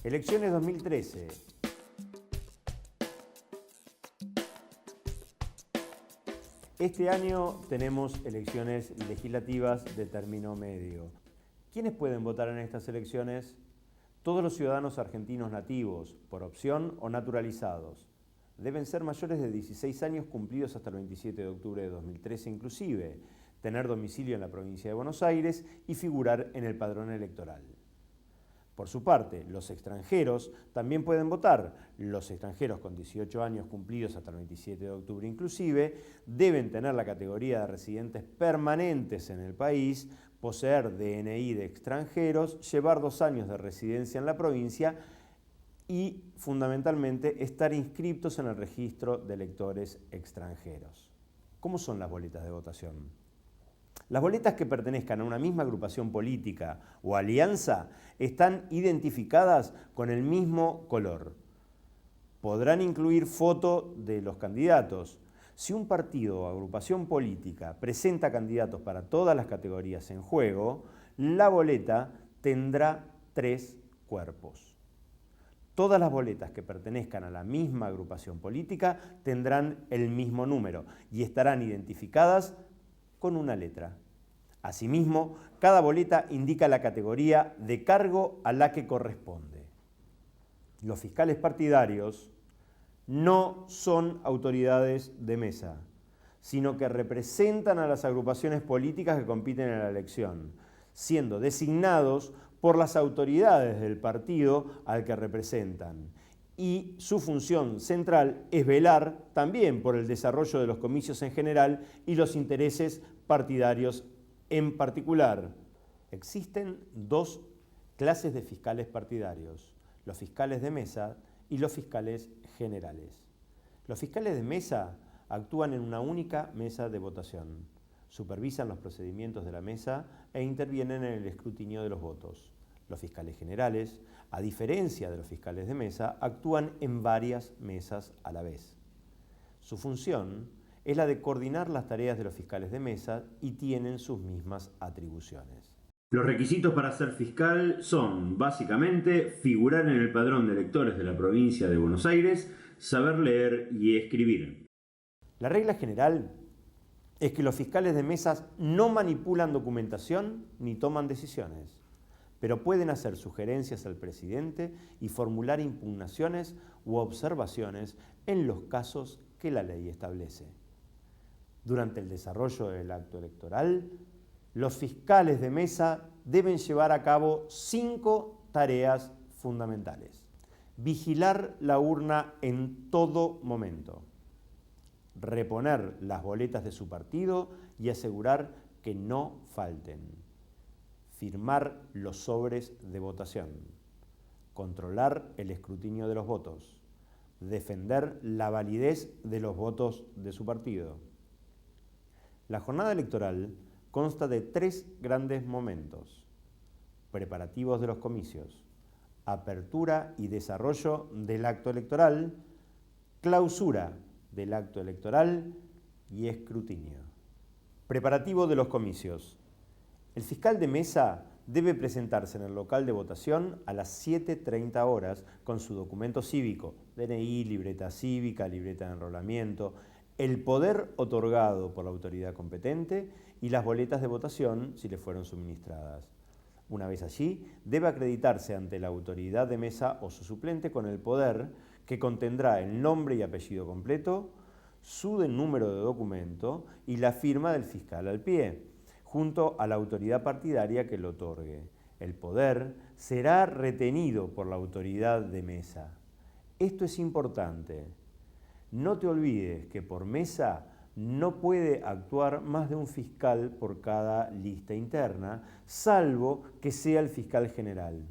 Elecciones 2013. Este año tenemos elecciones legislativas de término medio. ¿Quiénes pueden votar en estas elecciones? Todos los ciudadanos argentinos nativos, por opción o naturalizados. Deben ser mayores de 16 años cumplidos hasta el 27 de octubre de 2013 inclusive, tener domicilio en la provincia de Buenos Aires y figurar en el padrón electoral. Por su parte, los extranjeros también pueden votar. Los extranjeros con 18 años cumplidos hasta el 27 de octubre inclusive deben tener la categoría de residentes permanentes en el país, poseer DNI de extranjeros, llevar 2 años de residencia en la provincia y, fundamentalmente, estar inscriptos en el registro de electores extranjeros. ¿Cómo son las boletas de votación? Las boletas que pertenezcan a una misma agrupación política o alianza están identificadas con el mismo color. Podrán incluir foto de los candidatos. Si un partido o agrupación política presenta candidatos para todas las categorías en juego, la boleta tendrá 3 cuerpos. Todas las boletas que pertenezcan a la misma agrupación política tendrán el mismo número y estarán identificadas con una letra. Asimismo, cada boleta indica la categoría de cargo a la que corresponde. Los fiscales partidarios no son autoridades de mesa, sino que representan a las agrupaciones políticas que compiten en la elección, siendo designados por las autoridades del partido al que representan. Y su función central es velar también por el desarrollo de los comicios en general y los intereses partidarios en particular. Existen 2 clases de fiscales partidarios, los fiscales de mesa y los fiscales generales. Los fiscales de mesa actúan en una única mesa de votación, supervisan los procedimientos de la mesa e intervienen en el escrutinio de los votos. Los fiscales generales, a diferencia de los fiscales de mesa, actúan en varias mesas a la vez. Su función es la de coordinar las tareas de los fiscales de mesa y tienen sus mismas atribuciones. Los requisitos para ser fiscal son, básicamente, figurar en el padrón de electores de la provincia de Buenos Aires, saber leer y escribir. La regla general es que los fiscales de mesas no manipulan documentación ni toman decisiones, pero pueden hacer sugerencias al presidente y formular impugnaciones u observaciones en los casos que la ley establece. Durante el desarrollo del acto electoral, los fiscales de mesa deben llevar a cabo 5 tareas fundamentales. Vigilar la urna en todo momento. Reponer las boletas de su partido y asegurar que no falten. Firmar los sobres de votación, controlar el escrutinio de los votos, defender la validez de los votos de su partido. La jornada electoral consta de 3 grandes momentos: preparativos de los comicios, apertura y desarrollo del acto electoral, clausura del acto electoral y escrutinio. Preparativo de los comicios. El fiscal de mesa debe presentarse en el local de votación a las 7:30 horas con su documento cívico, DNI, libreta cívica, libreta de enrolamiento, el poder otorgado por la autoridad competente y las boletas de votación si le fueron suministradas. Una vez allí, debe acreditarse ante la autoridad de mesa o su suplente con el poder que contendrá el nombre y apellido completo, su número de documento y la firma del fiscal al pie, junto a la autoridad partidaria que lo otorgue. El poder será retenido por la autoridad de mesa. Esto es importante. No te olvides que por mesa no puede actuar más de un fiscal por cada lista interna, salvo que sea el fiscal general.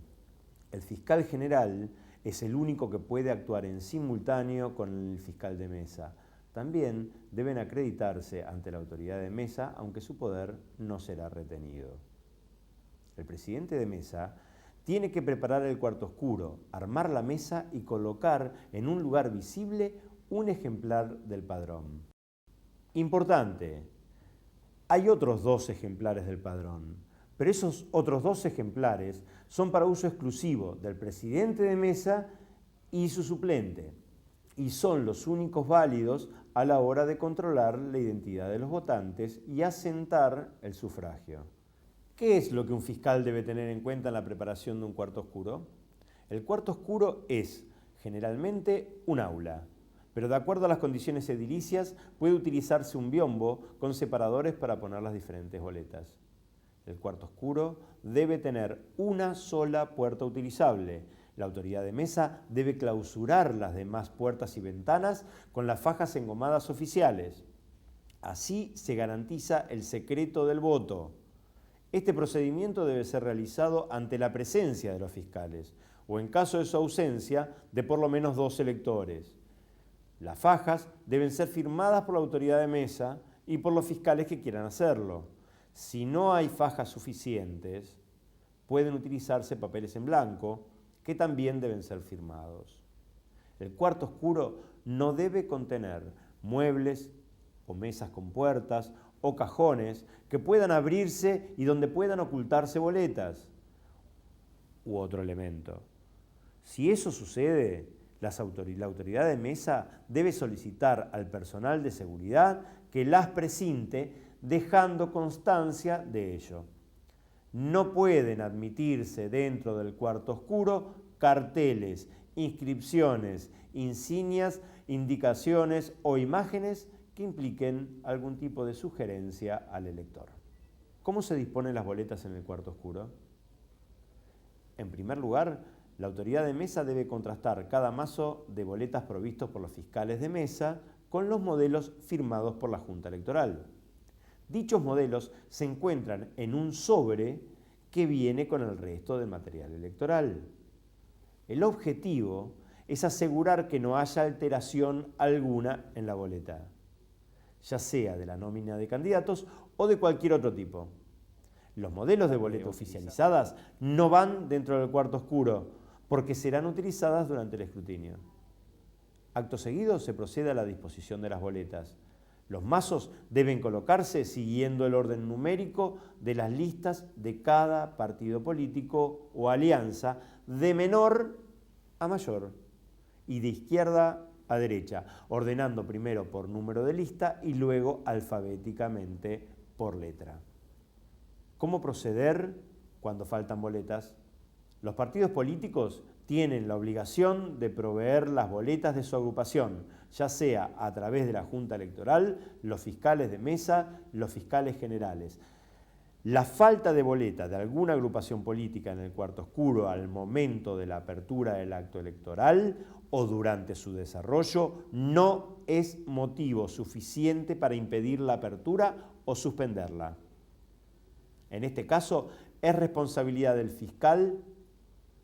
El fiscal general es el único que puede actuar en simultáneo con el fiscal de mesa. También deben acreditarse ante la autoridad de mesa, aunque su poder no será retenido. El presidente de mesa tiene que preparar el cuarto oscuro, armar la mesa y colocar en un lugar visible un ejemplar del padrón. Importante, hay otros 2 ejemplares del padrón. Pero esos otros 2 ejemplares son para uso exclusivo del presidente de mesa y su suplente, y son los únicos válidos a la hora de controlar la identidad de los votantes y asentar el sufragio. ¿Qué es lo que un fiscal debe tener en cuenta en la preparación de un cuarto oscuro? El cuarto oscuro es, generalmente, un aula, pero de acuerdo a las condiciones edilicias puede utilizarse un biombo con separadores para poner las diferentes boletas. El cuarto oscuro debe tener una sola puerta utilizable. La autoridad de mesa debe clausurar las demás puertas y ventanas con las fajas engomadas oficiales. Así se garantiza el secreto del voto. Este procedimiento debe ser realizado ante la presencia de los fiscales o, en caso de su ausencia, de por lo menos 2 electores. Las fajas deben ser firmadas por la autoridad de mesa y por los fiscales que quieran hacerlo. Si no hay fajas suficientes, pueden utilizarse papeles en blanco, que también deben ser firmados. El cuarto oscuro no debe contener muebles o mesas con puertas o cajones que puedan abrirse y donde puedan ocultarse boletas u otro elemento. Si eso sucede, la autoridad de mesa debe solicitar al personal de seguridad que las precinte, dejando constancia de ello. No pueden admitirse dentro del cuarto oscuro carteles, inscripciones, insignias, indicaciones o imágenes que impliquen algún tipo de sugerencia al elector. ¿Cómo se disponen las boletas en el cuarto oscuro? En primer lugar, la autoridad de mesa debe contrastar cada mazo de boletas provistos por los fiscales de mesa con los modelos firmados por la Junta Electoral. Dichos modelos se encuentran en un sobre que viene con el resto del material electoral. El objetivo es asegurar que no haya alteración alguna en la boleta, ya sea de la nómina de candidatos o de cualquier otro tipo. Los modelos de boletas oficializadas no van dentro del cuarto oscuro porque serán utilizadas durante el escrutinio. Acto seguido se procede a la disposición de las boletas. Los mazos deben colocarse siguiendo el orden numérico de las listas de cada partido político o alianza, de menor a mayor y de izquierda a derecha, ordenando primero por número de lista y luego alfabéticamente por letra. ¿Cómo proceder cuando faltan boletas? Los partidos políticos tienen la obligación de proveer las boletas de su agrupación, ya sea a través de la Junta Electoral, los fiscales de mesa, los fiscales generales. La falta de boleta de alguna agrupación política en el cuarto oscuro al momento de la apertura del acto electoral o durante su desarrollo no es motivo suficiente para impedir la apertura o suspenderla. En este caso, es responsabilidad del fiscal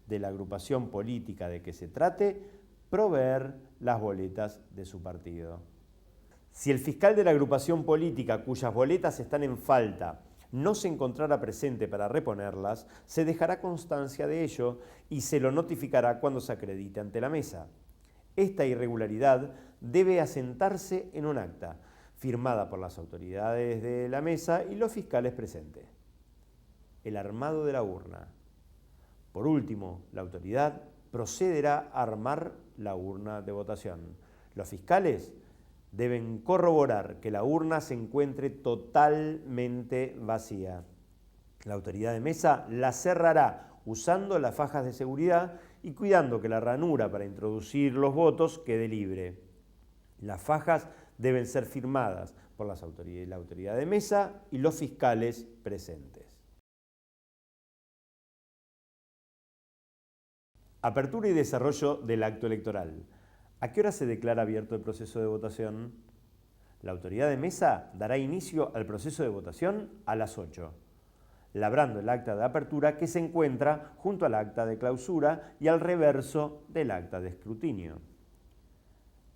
de la agrupación política de que se trate proveer las boletas de su partido. Si el fiscal de la agrupación política cuyas boletas están en falta no se encontrara presente para reponerlas, se dejará constancia de ello y se lo notificará cuando se acredite ante la mesa. Esta irregularidad debe asentarse en un acta, firmada por las autoridades de la mesa y los fiscales presentes. El armado de la urna. Por último, la autoridad procederá a armar la urna de votación. Los fiscales deben corroborar que la urna se encuentre totalmente vacía. La autoridad de mesa la cerrará usando las fajas de seguridad y cuidando que la ranura para introducir los votos quede libre. Las fajas deben ser firmadas por la autoridad de mesa y los fiscales presentes. Apertura y desarrollo del acto electoral. ¿A qué hora se declara abierto el proceso de votación? La autoridad de mesa dará inicio al proceso de votación a las 8, labrando el acta de apertura que se encuentra junto al acta de clausura y al reverso del acta de escrutinio.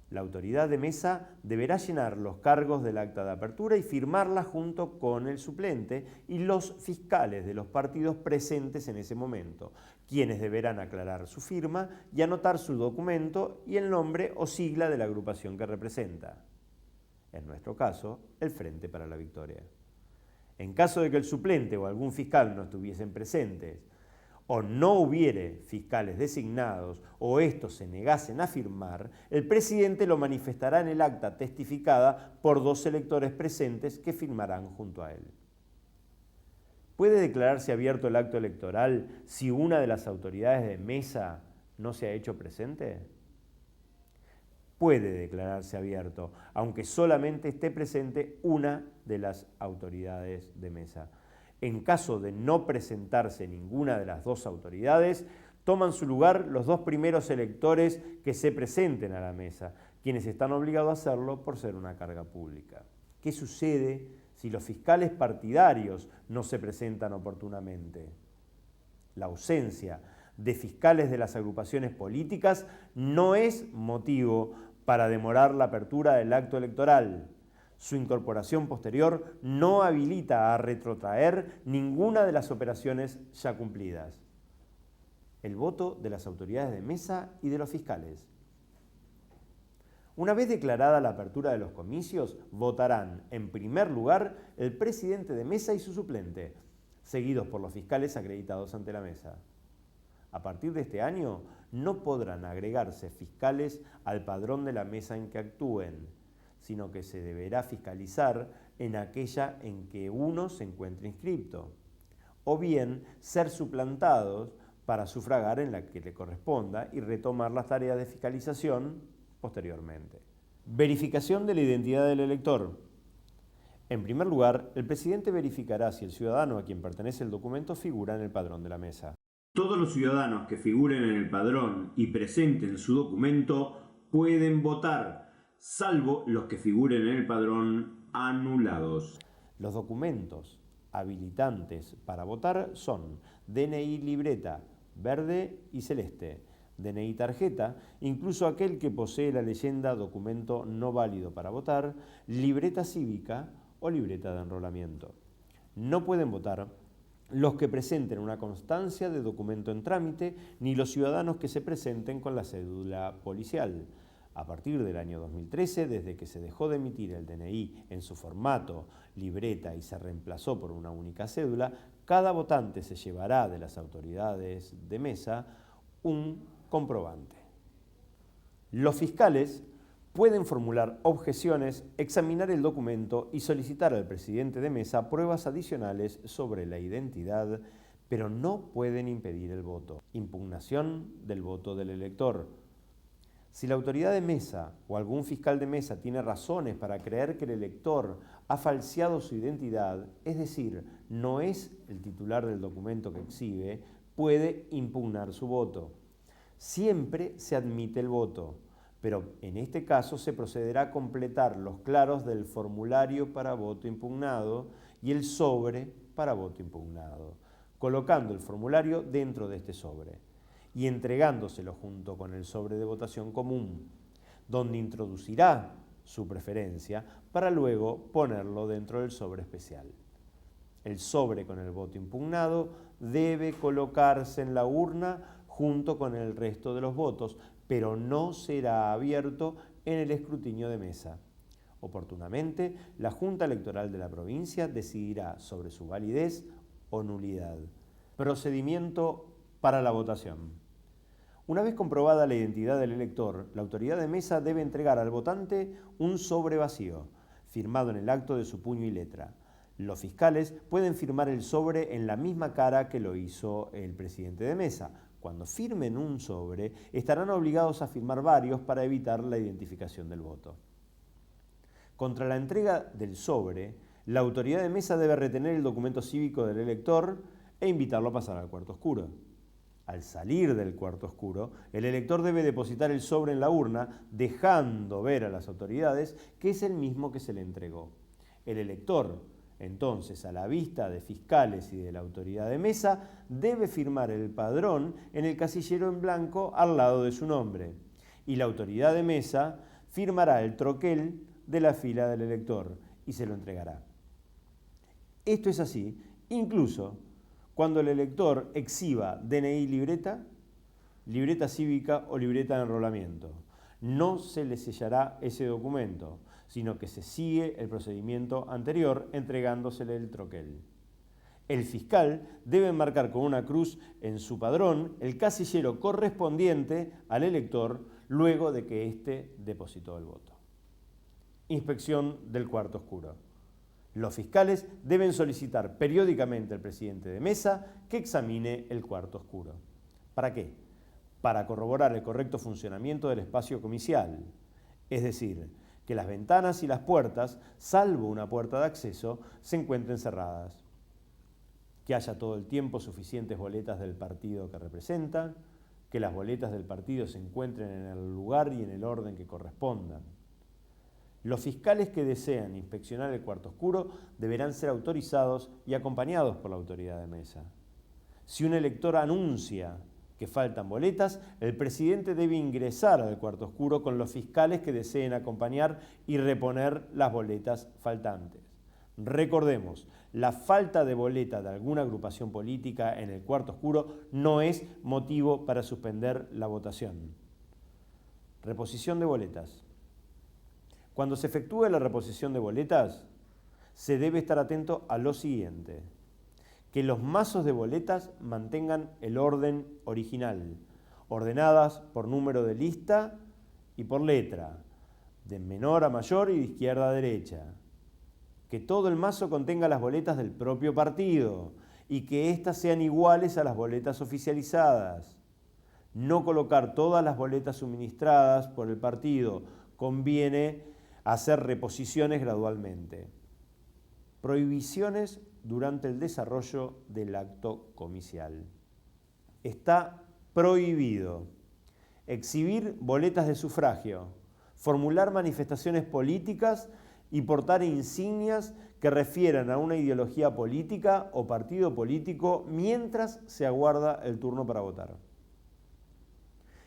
La autoridad de mesa deberá llenar los cargos del acta de apertura y firmarla junto con el suplente y los fiscales de los partidos presentes en ese momento, quienes deberán aclarar su firma y anotar su documento y el nombre o sigla de la agrupación que representa. En nuestro caso, el Frente para la Victoria. En caso de que el suplente o algún fiscal no estuviesen presentes o no hubiere fiscales designados o estos se negasen a firmar, el presidente lo manifestará en el acta testificada por 2 electores presentes que firmarán junto a él. ¿Puede declararse abierto el acto electoral si una de las autoridades de mesa no se ha hecho presente? Puede declararse abierto, aunque solamente esté presente una de las autoridades de mesa. En caso de no presentarse ninguna de las 2 autoridades, toman su lugar los 2 primeros electores que se presenten a la mesa, quienes están obligados a hacerlo por ser una carga pública. ¿Qué sucede si los fiscales partidarios no se presentan oportunamente? La ausencia de fiscales de las agrupaciones políticas no es motivo para demorar la apertura del acto electoral. Su incorporación posterior no habilita a retrotraer ninguna de las operaciones ya cumplidas. El voto de las autoridades de mesa y de los fiscales. Una vez declarada la apertura de los comicios, votarán en primer lugar el presidente de mesa y su suplente, seguidos por los fiscales acreditados ante la mesa. A partir de este año, no podrán agregarse fiscales al padrón de la mesa en que actúen, sino que se deberá fiscalizar en aquella en que uno se encuentre inscripto, o bien ser suplantados para sufragar en la que le corresponda y retomar las tareas de fiscalización posteriormente. Verificación de la identidad del elector. En primer lugar, el presidente verificará si el ciudadano a quien pertenece el documento figura en el padrón de la mesa. Todos los ciudadanos que figuren en el padrón y presenten su documento pueden votar, salvo los que figuren en el padrón anulados. Los documentos habilitantes para votar son DNI libreta verde y celeste, DNI tarjeta, incluso aquel que posee la leyenda documento no válido para votar, libreta cívica o libreta de enrolamiento. No pueden votar los que presenten una constancia de documento en trámite, ni los ciudadanos que se presenten con la cédula policial. A partir del año 2013, desde que se dejó de emitir el DNI en su formato libreta y se reemplazó por una única cédula, cada votante se llevará de las autoridades de mesa un comprobante. Los fiscales pueden formular objeciones, examinar el documento y solicitar al presidente de mesa pruebas adicionales sobre la identidad, pero no pueden impedir el voto. Impugnación del voto del elector. Si la autoridad de mesa o algún fiscal de mesa tiene razones para creer que el elector ha falseado su identidad, es decir, no es el titular del documento que exhibe, puede impugnar su voto. Siempre se admite el voto, pero en este caso se procederá a completar los claros del formulario para voto impugnado y el sobre para voto impugnado, colocando el formulario dentro de este sobre y entregándoselo junto con el sobre de votación común, donde introducirá su preferencia para luego ponerlo dentro del sobre especial. El sobre con el voto impugnado debe colocarse en la urna junto con el resto de los votos, pero no será abierto en el escrutinio de mesa. Oportunamente, la Junta Electoral de la provincia decidirá sobre su validez o nulidad. Procedimiento para la votación. Una vez comprobada la identidad del elector, la autoridad de mesa debe entregar al votante un sobre vacío, firmado en el acto de su puño y letra. Los fiscales pueden firmar el sobre en la misma cara que lo hizo el presidente de mesa. Cuando firmen un sobre, estarán obligados a firmar varios para evitar la identificación del voto. Contra la entrega del sobre, la autoridad de mesa debe retener el documento cívico del elector e invitarlo a pasar al cuarto oscuro. Al salir del cuarto oscuro, el elector debe depositar el sobre en la urna, dejando ver a las autoridades que es el mismo que se le entregó. El elector, entonces, a la vista de fiscales y de la autoridad de mesa, debe firmar el padrón en el casillero en blanco al lado de su nombre, y la autoridad de mesa firmará el troquel de la fila del elector y se lo entregará. Esto es así, incluso cuando el elector exhiba DNI libreta, libreta cívica o libreta de enrolamiento. No se le sellará ese documento. sino que se sigue el procedimiento anterior entregándosele el troquel. El fiscal debe marcar con una cruz en su padrón el casillero correspondiente al elector luego de que éste depositó el voto. Inspección del cuarto oscuro. Los fiscales deben solicitar periódicamente al presidente de mesa que examine el cuarto oscuro. ¿Para qué? Para corroborar el correcto funcionamiento del espacio comicial, es decir, que las ventanas y las puertas, salvo una puerta de acceso, se encuentren cerradas, que haya todo el tiempo suficientes boletas del partido que representan, que las boletas del partido se encuentren en el lugar y en el orden que correspondan. Los fiscales que desean inspeccionar el cuarto oscuro deberán ser autorizados y acompañados por la autoridad de mesa. Si un elector anuncia que faltan boletas, el presidente debe ingresar al cuarto oscuro con los fiscales que deseen acompañar y reponer las boletas faltantes. Recordemos, la falta de boleta de alguna agrupación política en el cuarto oscuro no es motivo para suspender la votación. Reposición de boletas. Cuando se efectúe la reposición de boletas, se debe estar atento a lo siguiente: que los mazos de boletas mantengan el orden original, ordenadas por número de lista y por letra, de menor a mayor y de izquierda a derecha. Que todo el mazo contenga las boletas del propio partido y que éstas sean iguales a las boletas oficializadas. No colocar todas las boletas suministradas por el partido, conviene hacer reposiciones gradualmente. Prohibiciones durante el desarrollo del acto comicial. Está prohibido exhibir boletas de sufragio, formular manifestaciones políticas y portar insignias que refieran a una ideología política o partido político mientras se aguarda el turno para votar.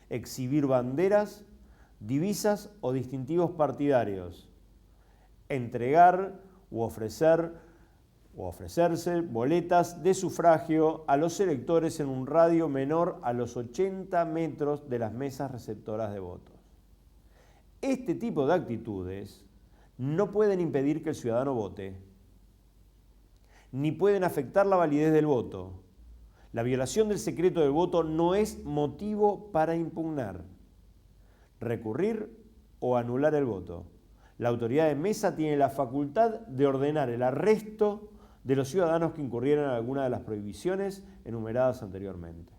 Exhibir banderas, divisas o distintivos partidarios. Entregar o ofrecerse boletas de sufragio a los electores en un radio menor a los 80 metros de las mesas receptoras de votos. Este tipo de actitudes no pueden impedir que el ciudadano vote, ni pueden afectar la validez del voto. La violación del secreto del voto no es motivo para impugnar, recurrir o anular el voto. La autoridad de mesa tiene la facultad de ordenar el arresto de los ciudadanos que incurrieran en alguna de las prohibiciones enumeradas anteriormente.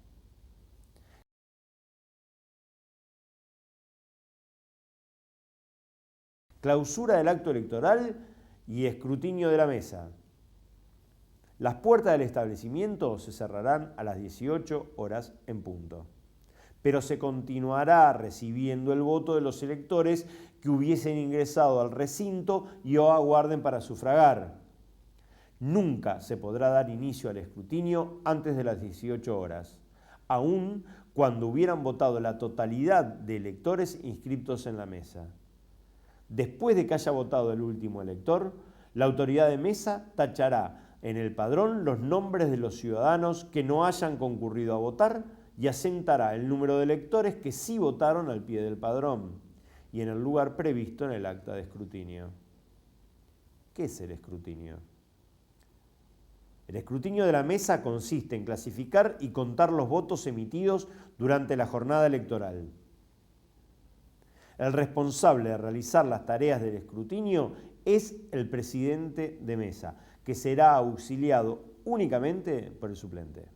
Clausura del acto electoral y escrutinio de la mesa. Las puertas del establecimiento se cerrarán a las 18 horas en punto, pero se continuará recibiendo el voto de los electores que hubiesen ingresado al recinto y o aguarden para sufragar. Nunca se podrá dar inicio al escrutinio antes de las 18 horas, aun cuando hubieran votado la totalidad de electores inscritos en la mesa. Después de que haya votado el último elector, la autoridad de mesa tachará en el padrón los nombres de los ciudadanos que no hayan concurrido a votar y asentará el número de electores que sí votaron al pie del padrón y en el lugar previsto en el acta de escrutinio. ¿Qué es el escrutinio? El escrutinio de la mesa consiste en clasificar y contar los votos emitidos durante la jornada electoral. El responsable de realizar las tareas del escrutinio es el presidente de mesa, que será auxiliado únicamente por el suplente.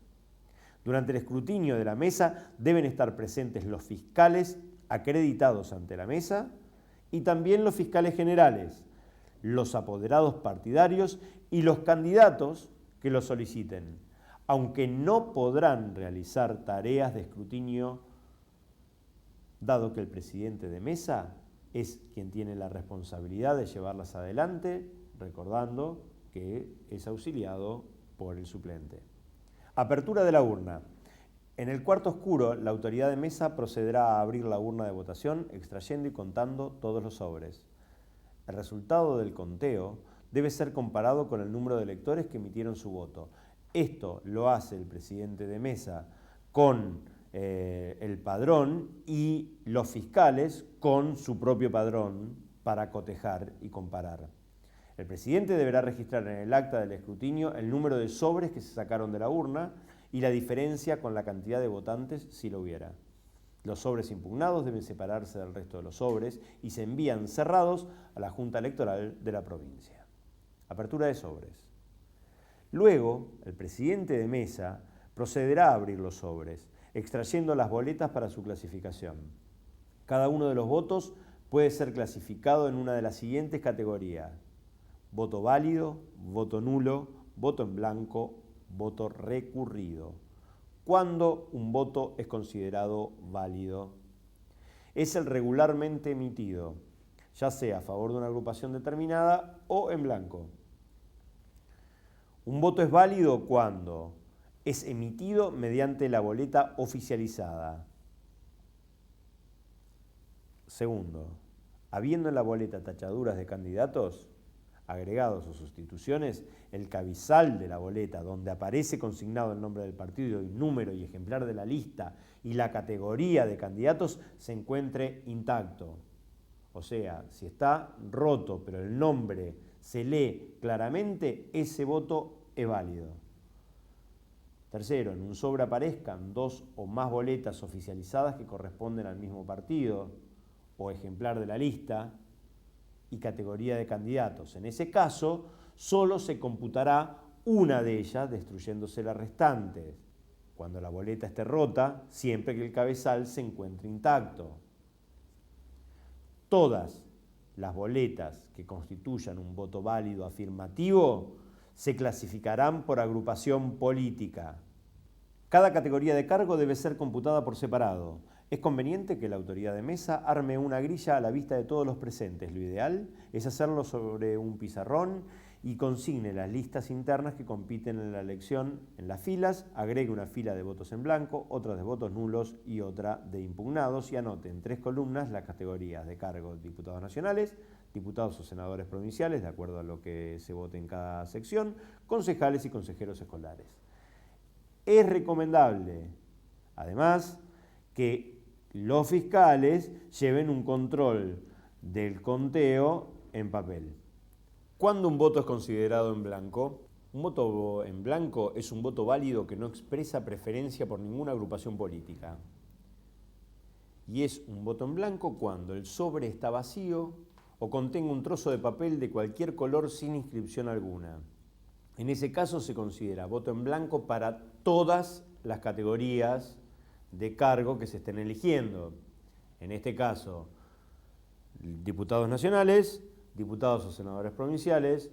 Durante el escrutinio de la mesa deben estar presentes los fiscales acreditados ante la mesa y también los fiscales generales, los apoderados partidarios y los candidatos que lo soliciten, aunque no podrán realizar tareas de escrutinio, dado que el presidente de mesa es quien tiene la responsabilidad de llevarlas adelante, recordando que es auxiliado por el suplente. Apertura de la urna. En el cuarto oscuro, la autoridad de mesa procederá a abrir la urna de votación, extrayendo y contando todos los sobres. El resultado del conteo debe ser comparado con el número de electores que emitieron su voto. Esto lo hace el presidente de mesa con el padrón y los fiscales con su propio padrón para cotejar y comparar. El presidente deberá registrar en el acta del escrutinio el número de sobres que se sacaron de la urna y la diferencia con la cantidad de votantes si lo hubiera. Los sobres impugnados deben separarse del resto de los sobres y se envían cerrados a la Junta Electoral de la provincia. Apertura de sobres. Luego, el presidente de mesa procederá a abrir los sobres, extrayendo las boletas para su clasificación. Cada uno de los votos puede ser clasificado en una de las siguientes categorías: voto válido, voto nulo, voto en blanco, voto recurrido. ¿Cuándo un voto es considerado válido? Es el regularmente emitido, ya sea a favor de una agrupación determinada o en blanco. Un voto es válido cuando es emitido mediante la boleta oficializada. Segundo, habiendo en la boleta tachaduras de candidatos, agregados o sustituciones, el cabezal de la boleta donde aparece consignado el nombre del partido y número y ejemplar de la lista y la categoría de candidatos se encuentre intacto. O sea, si está roto pero el nombre se lee claramente, ese voto es válido. Tercero, en un sobre aparezcan 2 o más boletas oficializadas que corresponden al mismo partido o ejemplar de la lista y categoría de candidatos. En ese caso, solo se computará una de ellas, destruyéndose las restantes, cuando la boleta esté rota, siempre que el cabezal se encuentre intacto. Todas las boletas que constituyan un voto válido afirmativo se clasificarán por agrupación política. Cada categoría de cargo debe ser computada por separado. Es conveniente que la autoridad de mesa arme una grilla a la vista de todos los presentes. Lo ideal es hacerlo sobre un pizarrón y consigne las listas internas que compiten en la elección en las filas, agregue una fila de votos en blanco, otra de votos nulos y otra de impugnados y anote en 3 columnas las categorías de cargo: diputados nacionales, diputados o senadores provinciales, de acuerdo a lo que se vote en cada sección, concejales y consejeros escolares. Es recomendable, además, que los fiscales lleven un control del conteo en papel. ¿Cuándo un voto es considerado en blanco? Un voto en blanco es un voto válido que no expresa preferencia por ninguna agrupación política. Y es un voto en blanco cuando el sobre está vacío o contenga un trozo de papel de cualquier color sin inscripción alguna. En ese caso se considera voto en blanco para todas las categorías de cargo que se estén eligiendo. En este caso, diputados nacionales, diputados o senadores provinciales,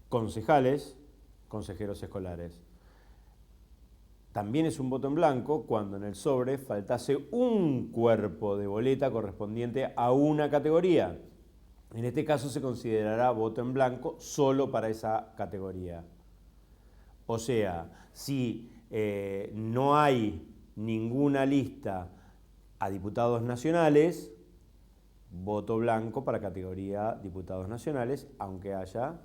concejales, consejeros escolares. También es un voto en blanco cuando en el sobre faltase un cuerpo de boleta correspondiente a una categoría. En este caso se considerará voto en blanco solo para esa categoría. O sea, si no hay ninguna lista a diputados nacionales, voto blanco para categoría diputados nacionales, aunque haya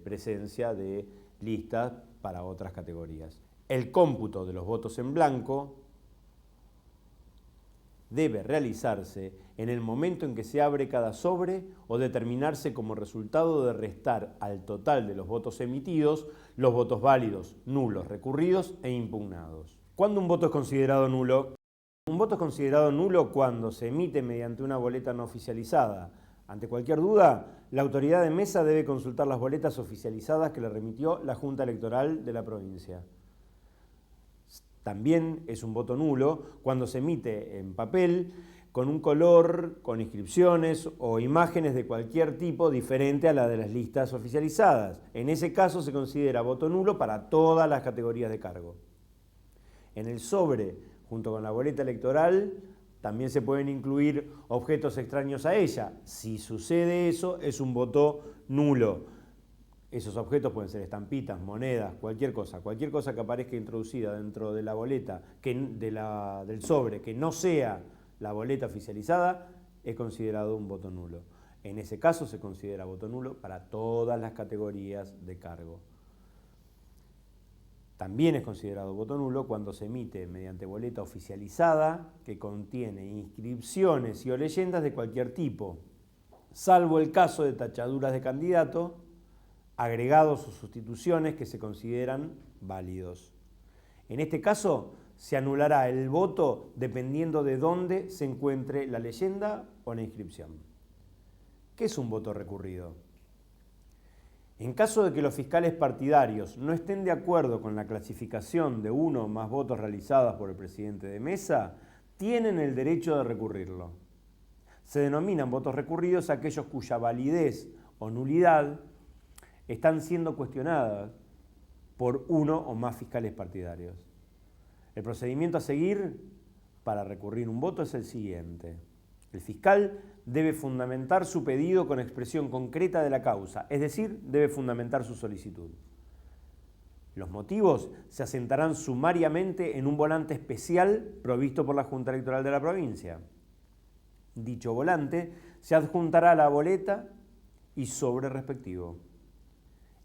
presencia de listas para otras categorías. El cómputo de los votos en blanco debe realizarse en el momento en que se abre cada sobre o determinarse como resultado de restar al total de los votos emitidos los votos válidos, nulos, recurridos e impugnados. ¿Cuándo un voto es considerado nulo? Un voto es considerado nulo cuando se emite mediante una boleta no oficializada. Ante cualquier duda, la autoridad de mesa debe consultar las boletas oficializadas que le remitió la Junta Electoral de la provincia. También es un voto nulo cuando se emite en papel con un color, con inscripciones o imágenes de cualquier tipo diferente a la de las listas oficializadas. En ese caso se considera voto nulo para todas las categorías de cargo. En el sobre, junto con la boleta electoral, también se pueden incluir objetos extraños a ella. Si sucede eso, es un voto nulo. Esos objetos pueden ser estampitas, monedas, cualquier cosa que aparezca introducida dentro de la boleta, del sobre, que no sea la boleta oficializada, es considerado un voto nulo. En ese caso se considera voto nulo para todas las categorías de cargo. También es considerado voto nulo cuando se emite mediante boleta oficializada que contiene inscripciones y o leyendas de cualquier tipo, salvo el caso de tachaduras de candidato, agregados o sustituciones que se consideran válidos. En este caso, se anulará el voto dependiendo de dónde se encuentre la leyenda o la inscripción. ¿Qué es un voto recurrido? En caso de que los fiscales partidarios no estén de acuerdo con la clasificación de uno o más votos realizadas por el presidente de mesa, tienen el derecho de recurrirlo. Se denominan votos recurridos aquellos cuya validez o nulidad están siendo cuestionadas por uno o más fiscales partidarios. El procedimiento a seguir para recurrir un voto es el siguiente. El fiscal debe fundamentar su pedido con expresión concreta de la causa, es decir, debe fundamentar su solicitud. Los motivos se asentarán sumariamente en un volante especial provisto por la Junta Electoral de la provincia. Dicho volante se adjuntará a la boleta y sobre respectivo.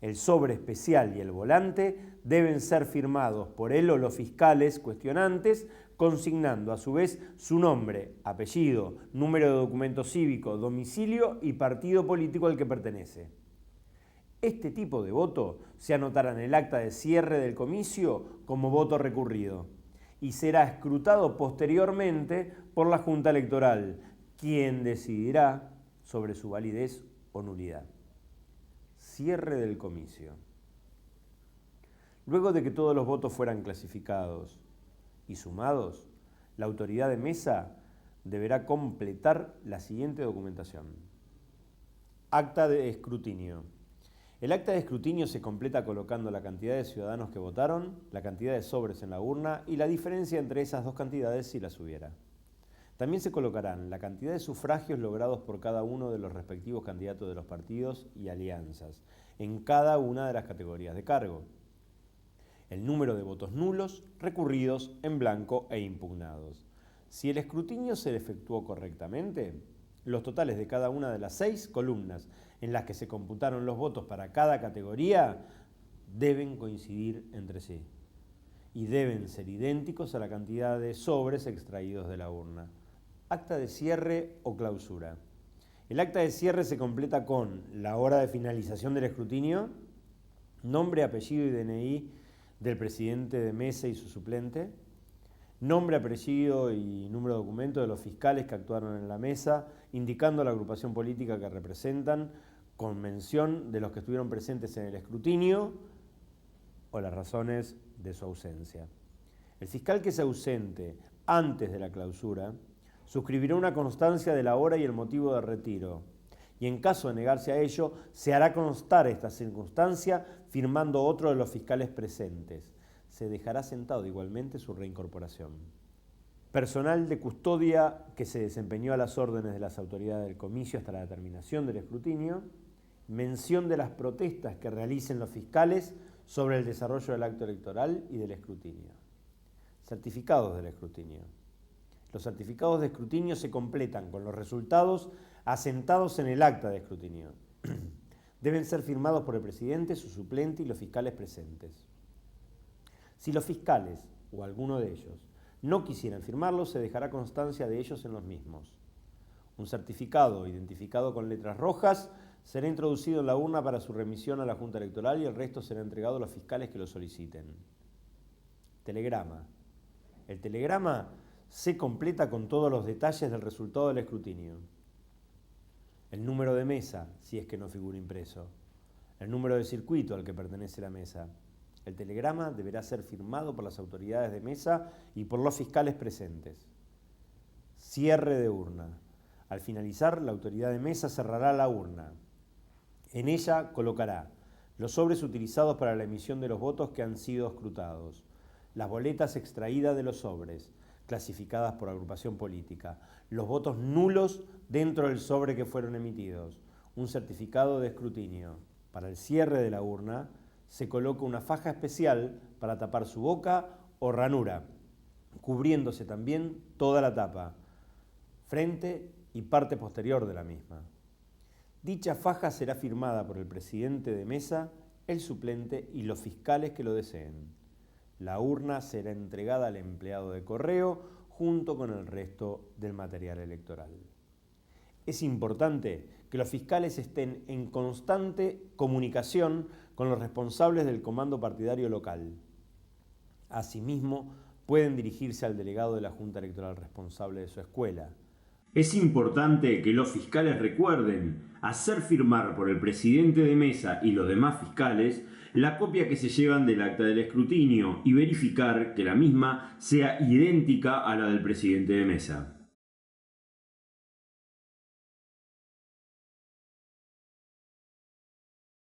El sobre especial y el volante deben ser firmados por él o los fiscales cuestionantes, consignando a su vez su nombre, apellido, número de documento cívico, domicilio y partido político al que pertenece. Este tipo de voto se anotará en el acta de cierre del comicio como voto recurrido y será escrutado posteriormente por la Junta Electoral, quien decidirá sobre su validez o nulidad. Cierre del comicio. Luego de que todos los votos fueran clasificados y sumados, la autoridad de mesa deberá completar la siguiente documentación. Acta de escrutinio. El acta de escrutinio se completa colocando la cantidad de ciudadanos que votaron, la cantidad de sobres en la urna y la diferencia entre esas dos cantidades si las hubiera. También se colocarán la cantidad de sufragios logrados por cada uno de los respectivos candidatos de los partidos y alianzas, en cada una de las categorías de cargo. El número de votos nulos, recurridos, en blanco e impugnados. Si el escrutinio se efectuó correctamente, los totales de cada una de las 6 columnas en las que se computaron los votos para cada categoría deben coincidir entre sí y deben ser idénticos a la cantidad de sobres extraídos de la urna. Acta de cierre o clausura. El acta de cierre se completa con la hora de finalización del escrutinio, nombre, apellido y DNI del presidente de mesa y su suplente, nombre, apellido y número de documento de los fiscales que actuaron en la mesa, indicando la agrupación política que representan, con mención de los que estuvieron presentes en el escrutinio o las razones de su ausencia. El fiscal que se ausente antes de la clausura suscribirá una constancia de la hora y el motivo de retiro, y en caso de negarse a ello, se hará constar esta circunstancia firmando otro de los fiscales presentes. Se dejará sentado igualmente su reincorporación. Personal de custodia que se desempeñó a las órdenes de las autoridades del comicio hasta la determinación del escrutinio, mención de las protestas que realicen los fiscales sobre el desarrollo del acto electoral y del escrutinio. Certificados del escrutinio. Los certificados de escrutinio se completan con los resultados asentados en el acta de escrutinio. Deben ser firmados por el presidente, su suplente y los fiscales presentes. Si los fiscales, o alguno de ellos, no quisieran firmarlos, se dejará constancia de ellos en los mismos. Un certificado identificado con letras rojas será introducido en la urna para su remisión a la Junta Electoral y el resto será entregado a los fiscales que lo soliciten. Telegrama. El telegrama se completa con todos los detalles del resultado del escrutinio. El número de mesa, si es que no figura impreso. El número de circuito al que pertenece la mesa. El telegrama deberá ser firmado por las autoridades de mesa y por los fiscales presentes. Cierre de urna. Al finalizar, la autoridad de mesa cerrará la urna. En ella colocará los sobres utilizados para la emisión de los votos que han sido escrutados, las boletas extraídas de los sobres, clasificadas por agrupación política, los votos nulos dentro del sobre que fueron emitidos, un certificado de escrutinio. Para el cierre de la urna se coloca una faja especial para tapar su boca o ranura, cubriéndose también toda la tapa, frente y parte posterior de la misma. Dicha faja será firmada por el presidente de mesa, el suplente y los fiscales que lo deseen. La urna será entregada al empleado de correo junto con el resto del material electoral. Es importante que los fiscales estén en constante comunicación con los responsables del comando partidario local. Asimismo, pueden dirigirse al delegado de la Junta Electoral responsable de su escuela. Es importante que los fiscales recuerden hacer firmar por el presidente de mesa y los demás fiscales la copia que se llevan del acta del escrutinio y verificar que la misma sea idéntica a la del presidente de mesa.